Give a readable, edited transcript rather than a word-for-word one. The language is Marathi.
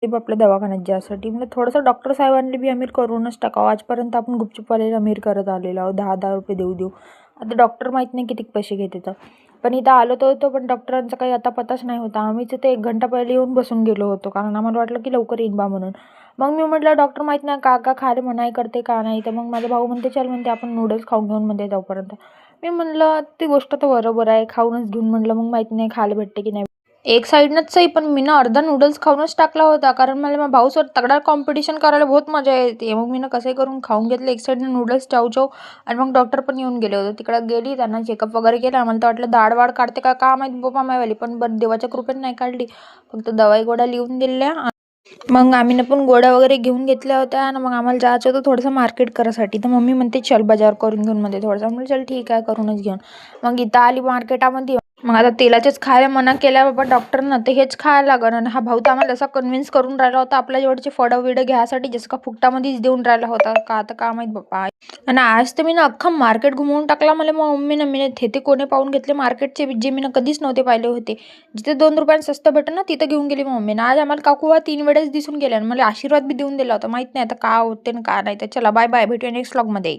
आपल्या दवाखान्यात ज्यासाठी म्हणजे थोडंसं डॉक्टर साहेबांनी बी आम्ही करूनच टाकावं. आजपर्यंत आपण गुपचूपवाले आमिर करत आलेलो आहोत, 10-10 रुपये देऊ आता डॉक्टर माहीत नाही किती पैसे घेत येतं. पण इथं आलो तर होतो, पण डॉक्टरांचा काही आता पताच नाही होता. आम्हीच ते 1 घंटा पहिले येऊन बसून गेलो होतो, कारण आम्हाला वाटलं की लवकर येईन बा म्हणून. मग मी म्हटलं डॉक्टर माहीत नाही का खायला मनाई करते का नाही. तर मग माझा भाऊ म्हणते चल म्हणते आपण नूडल्स खाऊन घेऊन म्हणते तोपर्यंत. मी म्हणलं ती गोष्ट तर बरोबर आहे, खाऊनच घेऊन म्हटलं मग माहीत नाही खायला भेटते की नाही. एक साईडनंच सही, पण मी अर्धा नूडल्स खाऊनच टाकला होता, कारण मला माझ्या भाऊसोबत तगडा कॉम्पिटिशन करायला बहुत मजा येते. मग मी कसंही करून खाऊन घेतलं एक साईडनं नूडल्स चाव आणि मग डॉक्टर पण येऊन गेले होते. तिकडं गेली, त्यांना चेकअप वगैरे केला. मला तर वाटलं दाढ काढते का माहिती बाबा मायवाली, पण बरं देवाच्या कृपेने नाही काढली. फक्त दवाई गोळ्या लिहून दिल्या. मग आम्ही पण गोळ्या वगैरे घेऊन घेतल्या होत्या आणि मग आम्हाला जायचं होतं थोडंसं मार्केट करायसाठी. तर मम्मी म्हणते चल बाजार करून घेऊन मध्ये थोडंसं. म्हणजे चल ठीक आहे करूनच घेऊन. मग इथं आली मार्केटामध्ये. मग आता तेलाचेच खायला मना केल्या बाबा डॉक्टरनं, तर हेच खायला लागन. आणि हा भाऊ तर आम्हाला असा कन्व्हिन्स करून राहिला होता आपल्या जवळचे फळं विडं घ्यायसाठी, जसं का फुकटामध्येच देऊन राहिला होता का आता का माहीत बाप्पा. आणि आज तर मी अख्खा मार्केट घुमवून टाकला. मला मम्मीनं मी कोणी पाहून घेतले मार्केटचे जे मी कधीच नव्हते पाहिले होते. जिथे 2 रुपयांनी स्वस्त भेटन ना तिथं घेऊन गेली मम्मीनं. आज आम्हाला काकू 3 वेळेस दिसून गेल्या आणि मला आशीर्वाद बी देऊन दिला होता. माहित नाही आता का होते आणि का नाही. तर चला बाय बाय, भेटूया नेक्स्ट व्लॉगमध्ये.